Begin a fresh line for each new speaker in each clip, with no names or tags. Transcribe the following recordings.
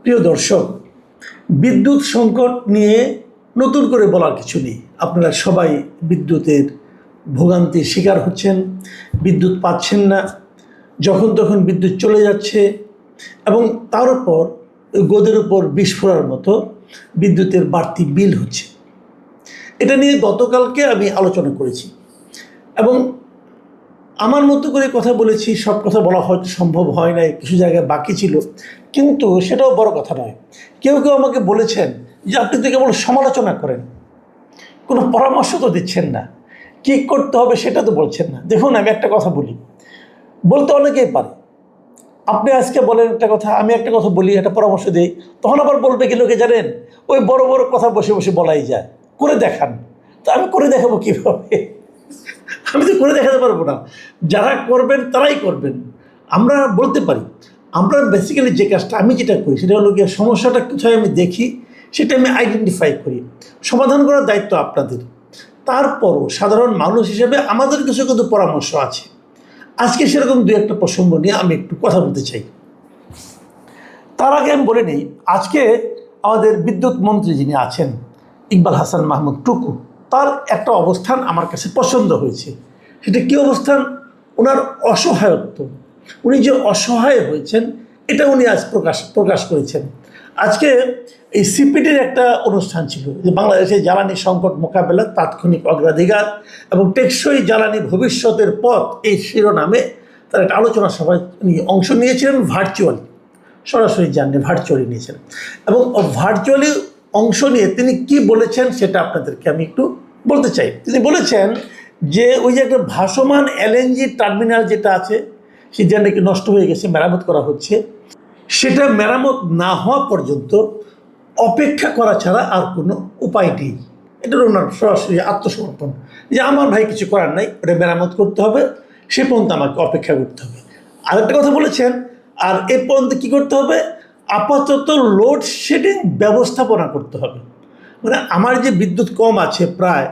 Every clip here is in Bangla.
প্রিয় দর্শক, বিদ্যুৎ সংকট নিয়ে নতুন করে বলার কিছু নেই। আপনারা সবাই বিদ্যুতের ভোগান্তির শিকার হচ্ছেন, বিদ্যুৎ পাচ্ছেন না, যখন তখন বিদ্যুৎ চলে যাচ্ছে এবং তার উপর গোদের উপর বিস্ফোরার মতো বিদ্যুতের বাড়তি বিল হচ্ছে। এটা নিয়ে গতকালকে আমি আলোচনা করেছি এবং আমার মতো করে কথা বলেছি। সব কথা বলা হয়তো সম্ভব হয় নাই, কিছু জায়গায় বাকি ছিল, কিন্তু সেটাও বড় কথা নয়। কেউ কেউ আমাকে বলেছেন যে আপনি তো কেবল সমালোচনা করেন, কোনো পরামর্শ তো দিচ্ছেন না, কী করতে হবে সেটা তো বলছেন না। দেখুন, আমি একটা কথা বলতে অনেকেই পারে। আপনি আজকে বলেন একটা কথা, আমি একটা কথা বলি, একটা পরামর্শ দিই, তখন আবার বলবে কি লোকে জানেন, ওই বড় বড় কথা বসে বসে বলাই যায়, করে দেখান। তো আমি করে দেখাবো কীভাবে? আমি তো করে দেখাতে পারবো না। যারা করবেন তারাই করবেন। আমরা বলতে পারি। আমরা বেসিক্যালি যে কাজটা আমি যেটা করি সেটা হলো গিয়ে সমস্যাটা কোথায় আমি দেখি সেটা আমি আইডেন্টিফাই করি। সমাধান করার দায়িত্ব আপনাদের। তারপরও সাধারণ মানুষ হিসেবে আমাদের কিছু কিন্তু পরামর্শ আছে। আজকে সেরকম দু একটা প্রসঙ্গ নিয়ে আমি একটু কথা বলতে চাই। তার আগে আমি বলে নিই, আজকে আমাদের বিদ্যুৎ মন্ত্রী যিনি আছেন ইকবাল হাসান মাহমুদ টুকু, তার একটা অবস্থান আমার কাছে পছন্দ হয়েছে। সেটা কী অবস্থান? ওনার অসহায়ত্ব। উনি যে অসহায় হয়েছেন এটা উনি আজ প্রকাশ করেছেন। আজকে এই সিপিডির একটা অনুষ্ঠান ছিল, যে বাংলাদেশের জ্বালানি সংকট মোকাবেলা, তাৎক্ষণিক অগ্রাধিকার এবং টেকসই জ্বালানি ভবিষ্যতের পথ, এই শিরোনামে তার একটা আলোচনা সভায় উনি অংশ নিয়েছিলেন ভার্চুয়ালি। সরাসরি যাননি, ভার্চুয়ালি নিয়েছেন। এবং ভার্চুয়ালি অংশ নিয়ে তিনি কি বলেছেন সেটা আপনাদেরকে আমি একটু বলতে চাই। তিনি বলেছেন যে ওই যে একটা ভাসমান এলএনজি টার্মিনাল যেটা আছে সেটা নাকি নষ্ট হয়ে গেছে, মেরামত করা হচ্ছে। সেটা মেরামত না হওয়া পর্যন্ত অপেক্ষা করা ছাড়া আর কোনো উপায় নেই। এটা ওনার সরাসরি আত্মসমর্পণ, যে আমার ভাই কিছু করার নাই, ওটা মেরামত করতে হবে, সে পর্যন্ত আমাকে অপেক্ষা করতে হবে। আরেকটা কথা বলেছেন, আর এ পর্যন্ত কী করতে হবে? আপাতত লোডশেডিং ব্যবস্থাপনা করতে হবে। মানে আমার যে বিদ্যুৎ কম আছে, প্রায়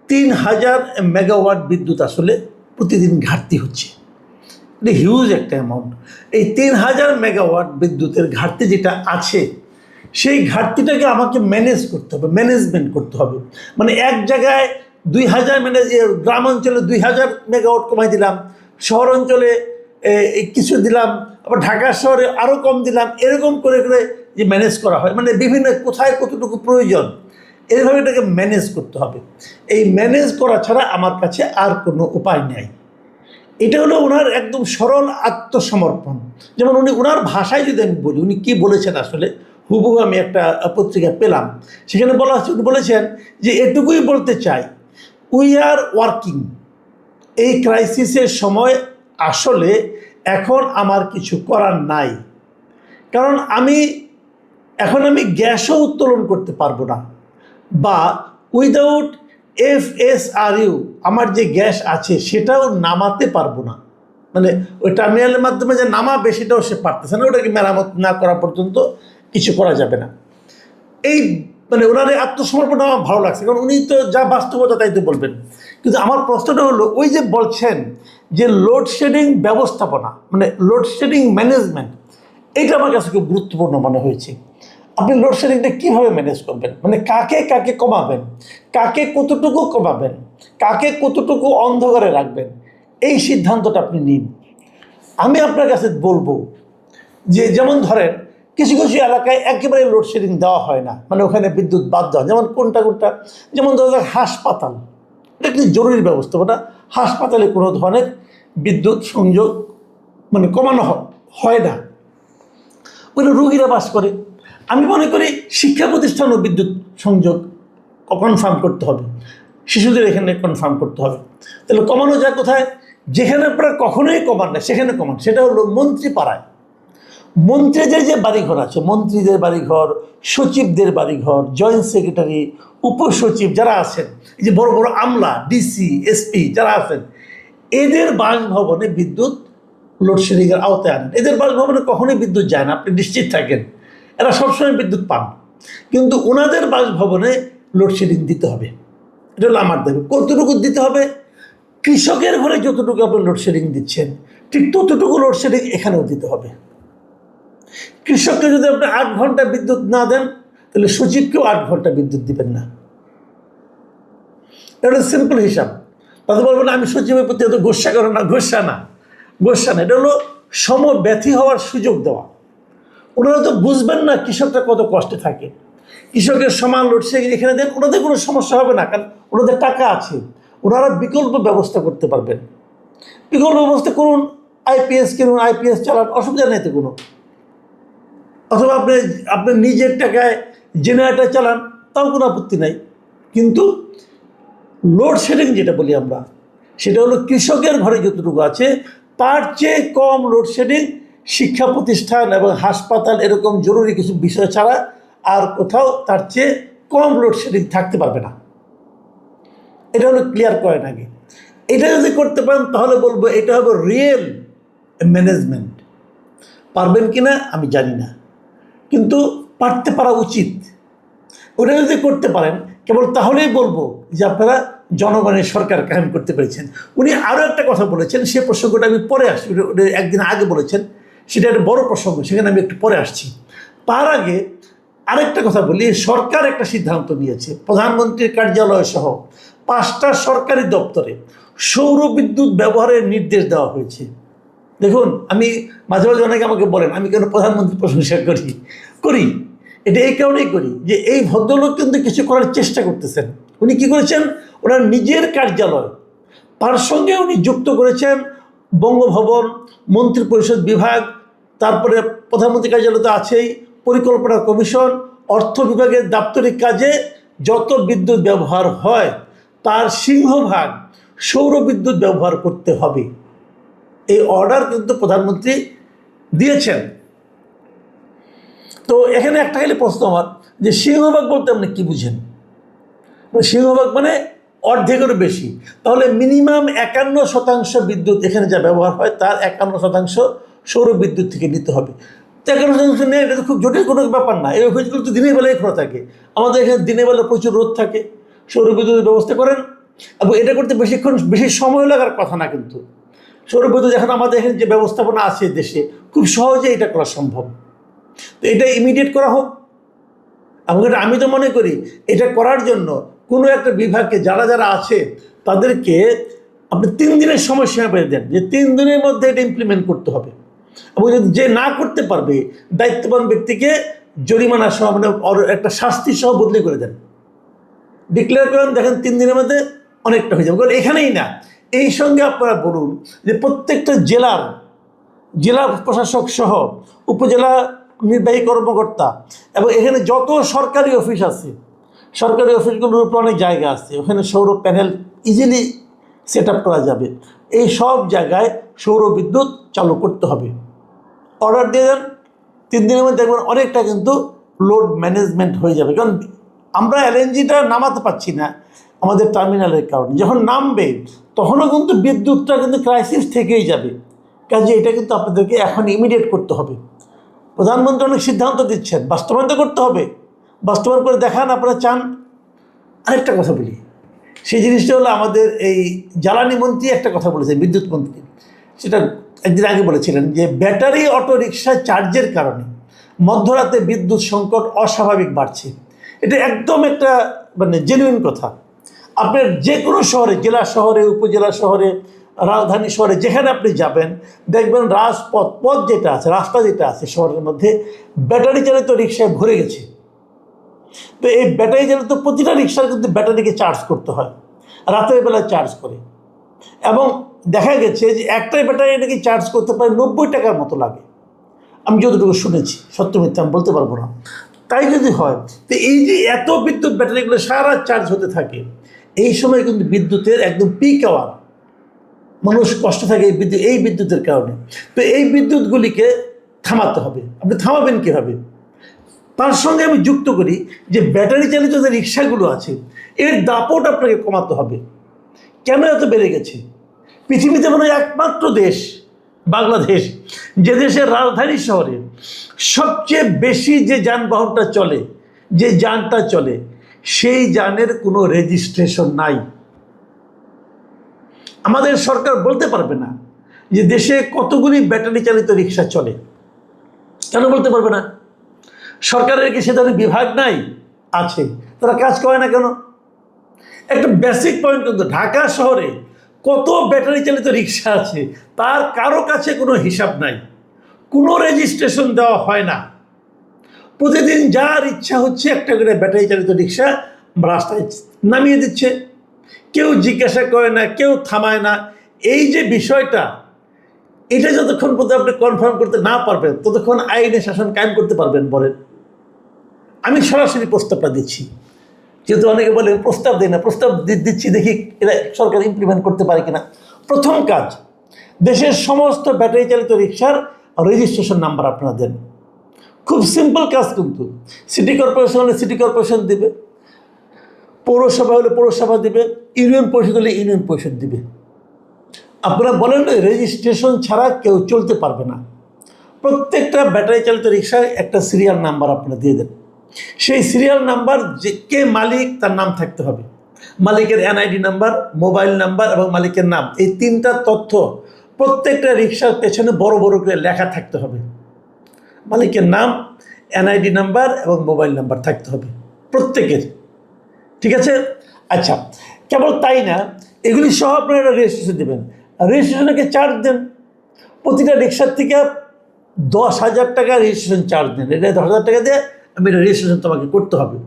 3000 মেগাওয়াট বিদ্যুৎ আসলে প্রতিদিন ঘাটতি হচ্ছে। এটা হিউজ একটা অ্যামাউন্ট। এই 3000 মেগাওয়াট বিদ্যুতের ঘাটতি যেটা আছে, সেই ঘাটতিটাকে আমাকে ম্যানেজ করতে হবে, ম্যানেজমেন্ট করতে হবে। মানে এক জায়গায় 2000 গ্রাম অঞ্চলে 2000 মেগাওয়াট কমাই দিলাম, শহর অঞ্চলে কিছু দিলাম, আবার ঢাকা শহরে আরও কম দিলাম, এরকম করে করে যে ম্যানেজ করা হয়, মানে বিভিন্ন কোথায় কতটুকু প্রয়োজন, এইভাবে এটাকে ম্যানেজ করতে হবে। এই ম্যানেজ করা ছাড়া আমার কাছে আর কোনো উপায় নেই। এটা হলো ওনার একদম সরল আত্মসমর্পণ। যেমন উনি ওনার ভাষায় যদি আমি বলি, উনি কী বলেছেন আসলে হুবহু আমি একটা পত্রিকা পেলাম, সেখানে বলা হচ্ছে, উনি বলেছেন যে এটুকুই বলতে চাই, উই আর ওয়ার্কিং। এই ক্রাইসিসের সময় আসলে এখন আমার কিছু করার নাই, কারণ এখন আমি গ্যাসও উত্তোলন করতে পারবো না, বা উইদাউট FSRU আমার যে গ্যাস আছে সেটাও নামাতে পারবো না। মানে ওই টার্মিনালের মাধ্যমে যে নামাবে সেটাও সে পারতেছে না, ওটাকে মেরামত না করা পর্যন্ত কিছু করা যাবে না। এই মানে ওনার এই আত্মসমর্পণটা আমার ভালো লাগছে, কারণ উনি তো যা বাস্তবতা তাই তো বলবেন। কিন্তু আমার প্রশ্নটা হলো, ওই যে বলছেন যে লোডশেডিং ব্যবস্থাপনা, মানে লোডশেডিং ম্যানেজমেন্ট, এটা আমার কাছে খুব গুরুত্বপূর্ণ মনে হয়েছে। আপনি লোডশেডিংটা কীভাবে ম্যানেজ করবেন, মানে কাকে কাকে কমাবেন, কাকে কতটুকু কমাবেন, কাকে কতটুকু অন্ধকারে রাখবেন, এই সিদ্ধান্তটা আপনি নিন। আমি আপনার কাছে বলবো যে, যেমন ধরেন কিছু কিছু এলাকায় একেবারে লোডশেডিং দেওয়া হয় না, মানে ওখানে বিদ্যুৎ বাদ দেওয়া, যেমন কোনটা, যেমন ধরো হাসপাতাল, এটা একটি জরুরি ব্যবস্থাপনা। হাসপাতালে কোনো ধরনের বিদ্যুৎ সংযোগ মানে কমানো হয় না, ওখানে রোগীরা বাস করে। আমি মনে করি শিক্ষা প্রতিষ্ঠানও বিদ্যুৎ সংযোগ কনফার্ম করতে হবে, শিশুদের এখানে কনফার্ম করতে হবে। তাহলে কমানো যায় কোথায়? যেখানে আপনারা কখনোই কমান না সেখানে কমান, সেটা হলো মন্ত্রীপাড়ায়। মন্ত্রীদের যে বাড়িঘর আছে, মন্ত্রীদের বাড়িঘর, সচিবদের বাড়িঘর, জয়েন্ট সেক্রেটারি, উপসচিব যারা আছেন, এই যে বড় বড় আমলা, DC, SP যারা আছেন, এদের বাসভবনে বিদ্যুৎ লোডশেডিংয়ের আওতায় আনেন। এদের বাসভবনে কখনোই বিদ্যুৎ যায় না, আপনি নিশ্চিত থাকেন, এরা সবসময় বিদ্যুৎ পান। কিন্তু ওনাদের বাসভবনে লোডশেডিং দিতে হবে, এটা হলো আমার দাবি। কতটুকু দিতে হবে? কৃষকের ঘরে যতটুকু আপনি লোডশেডিং দিচ্ছেন ঠিক ততটুকু লোডশেডিং এখানেও দিতে হবে। কৃষককে যদি আপনি 8 ঘন্টা বিদ্যুৎ না দেন, তাহলে সচিবকেও 8 ঘন্টা বিদ্যুৎ দিবেন না। এটা সিম্পল হিসাব। তাদের বলবেন আমি সচিবের প্রতি এত গোস্বা করো না, গোস্বা না। এটা হলো সমব্যথী হওয়ার সুযোগ দেওয়া। ওনারা তো বুঝবেন না কৃষকরা কত কষ্টে থাকে। কৃষকের সমান লোডশেডিং এখানে দেন, ওনাদের কোনো সমস্যা হবে না, কারণ ওনাদের টাকা আছে। ওনারা বিকল্প ব্যবস্থা করতে পারবেন। বিকল্প ব্যবস্থা করুন, আইপিএস কিনুন, আইপিএস চালান, অসুবিধা নেই তো কোনো। অথবা আপনি নিজের টাকায় জেনারেটর চালান, তাও কোনো আপত্তি নাই। কিন্তু লোডশেডিং যেটা বলি আমরা, সেটা হলো কৃষকের ঘরে যতটুকু আছে তার চেয়ে কম লোডশেডিং শিক্ষা প্রতিষ্ঠান এবং হাসপাতাল এরকম জরুরি কিছু বিষয় ছাড়া আর কোথাও তার চেয়ে কম লোডশেডিং থাকতে পারবে না। এটা হলো ক্লিয়ার করেন আগে। এটা যদি করতে পারেন তাহলে বলবো এটা হবে রিয়েল ম্যানেজমেন্ট। পারবেন কি না আমি জানি না, কিন্তু পারতে পারা উচিত। ওটা যদি করতে পারেন কেবল তাহলেই বলবো যে আপনারা জনগণের সরকার কায়েম করতে পেরেছেন। উনি আরও একটা কথা বলেছেন, সে প্রসঙ্গটা আমি পরে আসছি। ওটা একদিন আগে বলেছেন, সেটা একটা বড় প্রসঙ্গ, সেখানে আমি একটু পরে আসছি। তার আগে আরেকটা কথা বলি। সরকার একটা সিদ্ধান্ত নিয়েছে, প্রধানমন্ত্রীর কার্যালয় সহ 5টা সরকারি দপ্তরে সৌর বিদ্যুৎ ব্যবহারের নির্দেশ দেওয়া হয়েছে। দেখুন, আমি মাঝে মাঝে অনেকে আমাকে বলেন আমি কেন প্রধানমন্ত্রী প্রশংসা করি। এটা এই কারণেই করি যে এই ভদ্রলোক কিন্তু কিছু করার চেষ্টা করতেছেন। উনি কি করেছেন, ওনার নিজের কার্যালয়, তার সঙ্গে উনি যুক্ত করেছেন বঙ্গভবন, মন্ত্রিপরিষদ বিভাগ, তারপরে প্রধানমন্ত্রী কার্যালয় তো আছেই, পরিকল্পনা কমিশন, অর্থ বিভাগের দাপ্তরিক কাজে যত বিদ্যুৎ ব্যবহার হয় তার সিংহভাগ সৌর বিদ্যুৎ ব্যবহার করতে হবে। এই অর্ডার কিন্তু প্রধানমন্ত্রী দিয়েছেন। তো এখানে একটা খালি প্রশ্ন আমার, যে সিংহভাগ বলতে আপনি কী বুঝেন? সিংহভাগ মানে অর্ধেকেরও বেশি। তাহলে মিনিমাম 51% বিদ্যুৎ এখানে যা ব্যবহার হয় তার 51% সৌর বিদ্যুৎ থেকে নিতে হবে। 51% নেই, এটা তো খুব জটিল কোনো ব্যাপার না। এই অফিসগুলো তো দিনের বেলায় খোলা থাকে। আমাদের এখানে দিনের বেলা প্রচুর রোদ থাকে, সৌর বিদ্যুতের ব্যবস্থা করেন। এবং এটা করতে বেশি সময় লাগার কথা না, কিন্তু সৌর বিদ্যুৎ এখন আমাদের এখানে যে ব্যবস্থাপনা আছে দেশে, খুব সহজে এটা করা সম্ভব। তো এটা ইমিডিয়েট করা হোক। এবং এটা আমি তো মনে করি এটা করার জন্য কোনো একটা বিভাগকে যারা আছে তাদেরকে আপনি 3 দিনের সময়সীমা বেঁধে দেন, যে 3 দিনের মধ্যে এটা ইমপ্লিমেন্ট করতে হবে। এবং যদি যে না করতে পারবে দায়িত্ববান ব্যক্তিকে জরিমানা সহ মানে একটা শাস্তি সহ বদলি করে দেন, ডিক্লেয়ার করেন। দেখেন 3 দিনের মধ্যে অনেকটা হয়ে যাবে। কারণ এখানেই না, এই সঙ্গে আপনারা বলুন যে প্রত্যেকটা জেলা প্রশাসক সহ উপজেলা নির্বাহী কর্মকর্তা এবং এখানে যত সরকারি অফিস আছে, সরকারি অফিসগুলোর উপর অনেক জায়গা আছে, ওখানে সৌর প্যানেল ইজিলি সেট আপ করা যাবে। এই সব জায়গায় সৌর বিদ্যুৎ চালু করতে হবে। অর্ডার দিয়ে দেন, 3 দিনের মধ্যে দেখবেন অনেকটা কিন্তু লোড ম্যানেজমেন্ট হয়ে যাবে। কারণ আমরা এলএনজিটা নামাতে পারছি না আমাদের টার্মিনালের কারণে। যখন নামবে তখনও কিন্তু বিদ্যুৎটা কিন্তু ক্রাইসিস থেকেই যাবে। কাজে এটা কিন্তু আপনাদেরকে এখন ইমিডিয়েট করতে হবে। প্রধানমন্ত্রী অনেক সিদ্ধান্ত দিচ্ছেন, বাস্তবায়ন তো করতে হবে। বাস্তবায়ন করে দেখান আপনারা চান। আরেকটা কথা বলি, সেই জিনিসটা হলো আমাদের এই জ্বালানি মন্ত্রী একটা কথা বলেছেন, বিদ্যুৎ মন্ত্রী, সেটা একদিন আগে বলেছিলেন যে ব্যাটারি অটো রিক্সা চার্জের কারণে মধ্যরাতে বিদ্যুৎ সংকট অস্বাভাবিক বাড়ছে। এটা একদম একটা মানে জেনুইন কথা। আপনার যে কোনো শহরে, জেলা শহরে, উপজেলা শহরে, রাজধানী শহরে যেখানে আপনি যাবেন দেখবেন পথ যেটা আছে, রাস্তা যেটা আছে শহরের মধ্যে ব্যাটারি চালিত রিক্সায় ভরে গেছে। তো এই ব্যাটারি চালিত প্রতিটা রিক্সার কিন্তু ব্যাটারিকে চার্জ করতে হয়, রাতের বেলায় চার্জ করে। এবং দেখা গেছে যে একটাই ব্যাটারি নাকি চার্জ করতে পারে 90 টাকার মতো লাগে। আমি যতটুকু শুনেছি, সত্য মিথ্যা আমি বলতে পারবো না। তাই যদি হয়, তো এই যে এত বিদ্যুৎ ব্যাটারিগুলো সারা চার্জ হতে থাকে, এই সময় কিন্তু বিদ্যুতের একদম পিক আওয়ার, মানুষ কষ্ট থাকে এই বিদ্যুতের কারণে। তো এই বিদ্যুৎগুলিকে থামাতে হবে। আপনি থামাবেন কীভাবে? তার সঙ্গে আমি যুক্ত করি যে ব্যাটারি চালিত যে রিক্সাগুলো আছে এর দাপট আপনাকে কমাতে হবে। কেন এত বেড়ে গেছে? পৃথিবীতে মনে হয় একমাত্র দেশ বাংলাদেশ, যে দেশের রাজধানী শহরে সবচেয়ে বেশি যে যানবাহনটা চলে, যে যানটা চলে, সেই যানের কোনো রেজিস্ট্রেশন নাই। আমাদের সরকার বলতে পারবে না যে দেশে কতগুলি ব্যাটারি চালিত রিক্সা চলে। কেন বলতে পারবে না? সরকারের কি সে ধরনের বিভাগ নাই? আছে। তারা কাজ করে না কেন? একটা বেসিক পয়েন্ট, কিন্তু ঢাকা শহরে কত ব্যাটারি চালিত রিক্সা আছে তার কারো কাছে কোনো হিসাব নাই, কোনো রেজিস্ট্রেশন দেওয়া হয় না। প্রতিদিন যার ইচ্ছা হচ্ছে একটা করে ব্যাটারি চালিত রিক্সা রাস্তায় নামিয়ে দিচ্ছে, কেউ জিজ্ঞাসা করে না, কেউ থামায় না। এই যে বিষয়টা, এটা যতক্ষণ পর্যন্ত আপনি কনফার্ম করতে না পারবেন ততক্ষণ আইনে শাসন কায়েম করতে পারবেন বলেন? আমি সরাসরি প্রস্তাবটা দিচ্ছি, যেহেতু অনেকে বলে প্রস্তাব দেয় না, প্রস্তাব দিচ্ছি, দেখি এটা সরকার ইমপ্লিমেন্ট করতে পারে কিনা। প্রথম কাজ, দেশের সমস্ত ব্যাটারি চালিত রিক্সার রেজিস্ট্রেশন নাম্বার আপনারা দেন। খুব সিম্পল কাজ, কিন্তু সিটি কর্পোরেশন হলে সিটি কর্পোরেশন দিবে, পৌরসভা হলে পৌরসভা দিবে, ইউনিয়ন পরিষদ হলে ইউনিয়ন পরিষদ দিবে। আপনারা বলেন রেজিস্ট্রেশন ছাড়া কেউ চলতে পারবে না। প্রত্যেকটা ব্যাটারি চালিত রিক্সায় একটা সিরিয়াল নাম্বার আপনারা দিয়ে দেন। সেই সিরিয়াল নাম্বার যে কে মালিক তার নাম থাকতে হবে, মালিকের এনআইডি নাম্বার, মোবাইল নাম্বার এবং মালিকের নাম, এই তিনটা তথ্য প্রত্যেকটা রিক্সার পেছনে বড় বড় করে লেখা থাকতে হবে। মালিকের নাম, এনআইডি নাম্বার এবং মোবাইল নাম্বার থাকতে হবে প্রত্যেকের, ঠিক আছে? আচ্ছা, কেবল তাই না, এগুলি সহ আপনারা রেজিস্ট্রেশন দেবেন। রেজিস্ট্রেশনকে চার্জ দেন, প্রতিটা রিক্সার থেকে 10,000 টাকা রেজিস্ট্রেশন চার্জ দেন। এটা 10,000 টাকা দিয়ে আমি এটা রেজিস্ট্রেশন তোমাকে করতে হবে।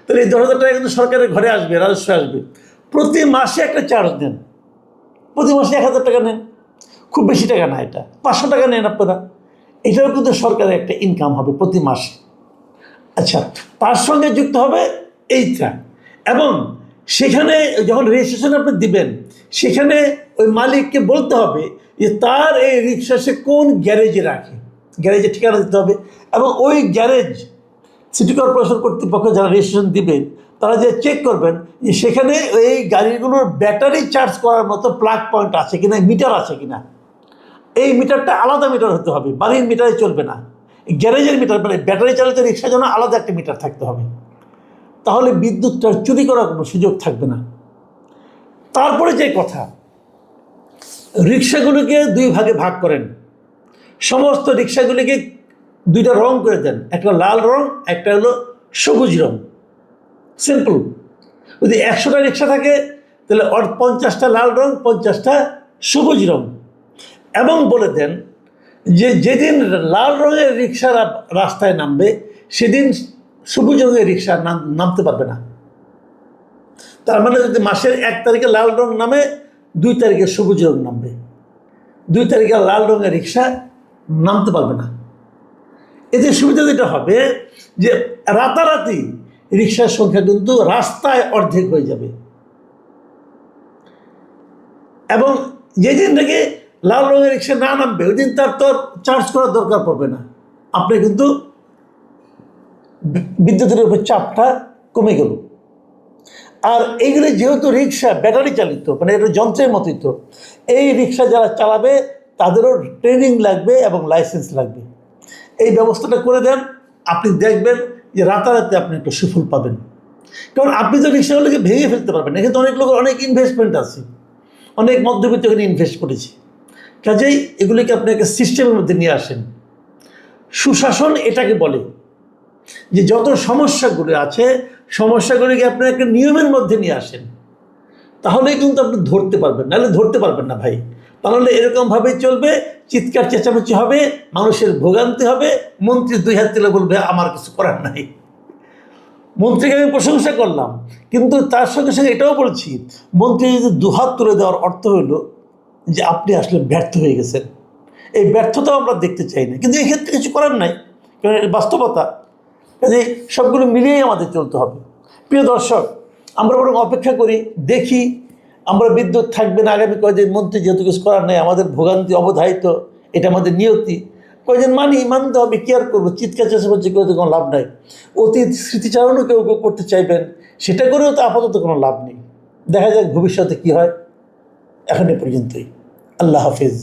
তাহলে এই 10,000 টাকা কিন্তু সরকারের ঘরে আসবে, রাজস্ব আসবে। প্রতি মাসে একটা চার্জ দেন, প্রতি মাসে 1,000 টাকা নেন, খুব বেশি টাকা না, এটা 500 টাকা নেন আপনারা। এটাও কিন্তু সরকারের একটা ইনকাম হবে প্রতি মাসে। আচ্ছা, তার সঙ্গে যুক্ত হবে এইটা, এবং সেখানে যখন রেজিস্ট্রেশন আপনি দিবেন সেখানে ওই মালিককে বলতে হবে যে তার এই রিক্সা সে কোন গ্যারেজে রাখে, গ্যারেজের ঠিকানা দিতে হবে। এবং ওই গ্যারেজ সিটি কর্পোরেশন কর্তৃপক্ষ যারা রেজিস্ট্রেশন দিবেন তারা যে চেক করবেন যে সেখানে এই গাড়িগুলোর ব্যাটারি চার্জ করার মতো প্লাগ পয়েন্ট আছে কিনা, মিটার আছে কিনা। এই মিটারটা আলাদা মিটার হতে হবে, বাড়ির মিটারে চলবে না। গ্যারেজের মিটার, মানে ব্যাটারি চালিত রিক্সার জন্য আলাদা একটা মিটার থাকতে হবে। তাহলে বিদ্যুৎটা চুরি করার কোনো সুযোগ থাকবে না। তারপরে যে কথা, রিক্সাগুলোকে 2 ভাগে ভাগ করেন, সমস্ত রিক্সাগুলিকে 2টা রং করে দেন, একটা লাল রং, একটা হলো সবুজ রং। সিম্পল। যদি 100টা রিক্সা থাকে তাহলে 50টা লাল রং, 50টা সবুজ রং। এবং বলে দেন যে যেদিন লাল রঙের রিক্সা রাস্তায় নামবে সেদিন সবুজ রঙের রিক্সা নামতে পারবে না। তার মানে যদি মাসের 1 তারিখে লাল রং নামে, 2 তারিখে সবুজ রং নামবে, 2 তারিখে লাল রঙের রিক্সা নামতে পারবে না। এতে সুবিধা যেটা হবে যে রাতারাতি রিক্সার সংখ্যা কিন্তু রাস্তায় অর্ধেক হয়ে যাবে, এবং যেদিন থেকে লাল রঙের রিক্সা না নামবে ওই দিন তার তো চার্জ করার দরকার পড়বে না। আপনি কিন্তু বিদ্যুতের উপর চাপটা কমে গেল। আর এইগুলি যেহেতু রিক্সা ব্যাটারি চালিত, মানে এটা যন্ত্রের মতোই, তো এই রিক্সা যারা চালাবে তাদেরও ট্রেনিং লাগবে এবং লাইসেন্স লাগবে। এই ব্যবস্থাটা করে দেন, আপনি দেখবেন যে রাতারাতি আপনি একটা সুফল পাবেন। কারণ আপনি তো রিক্সাগুলোকে ভেঙে ফেলতে পারবেন, এখানে তো অনেক লোকের অনেক ইনভেস্টমেন্ট আছে, অনেক মধ্যবিত্ত এখানে ইনভেস্ট করেছে। কাজেই এগুলিকে আপনি একটা সিস্টেমের মধ্যে নিয়ে আসেন। সুশাসন এটাকে বলে যে যত সমস্যাগুলি আছে সমস্যাগুলিকে আপনি একটা নিয়মের মধ্যে নিয়ে আসেন, তাহলেই কিন্তু আপনি ধরতে পারবেন, নাহলে ধরতে পারবেন না ভাই। তাহলে এরকমভাবেই চলবে, চিৎকার চেঁচামেচি হবে, মানুষের ভোগান্তি হবে, মন্ত্রী 2 হাত তুলে বলবে আমার কিছু করার নাই। মন্ত্রীকে আমি প্রশংসা করলাম, কিন্তু তার সঙ্গে সঙ্গে এটাও বলছি মন্ত্রী যদি 2 হাত তুলে দেওয়ার অর্থ হলো যে আপনি আসলে ব্যর্থ হয়ে গেছেন। এই ব্যর্থতাও আমরা দেখতে চাই না, কিন্তু এক্ষেত্রে কিছু করার নাই, কারণ বাস্তবতা। কাজে সবগুলো মিলিয়েই আমাদের চলতে হবে। প্রিয় দর্শক, আমরা বরং অপেক্ষা করি, দেখি আমরা বিদ্যুৎ থাকবে না আগামী কয়েকদিন। মন্ত্রী যেহেতু কিছু করার নেই, আমাদের ভোগান্তি অবধারিত, এটা আমাদের নিয়তি, কয়েকদিন মানতে হবে, কি আর করবো। চিৎকার চেঁচামেচি করে তো কোনো লাভ নাই। অতীত স্মৃতিচারণও কেউ কেউ করতে চাইবেন, সেটা করেও তো আপাতত কোনো লাভ নেই। দেখা যাক ভবিষ্যতে কী হয়। এখন এ পর্যন্তই। আল্লাহ হাফিজ।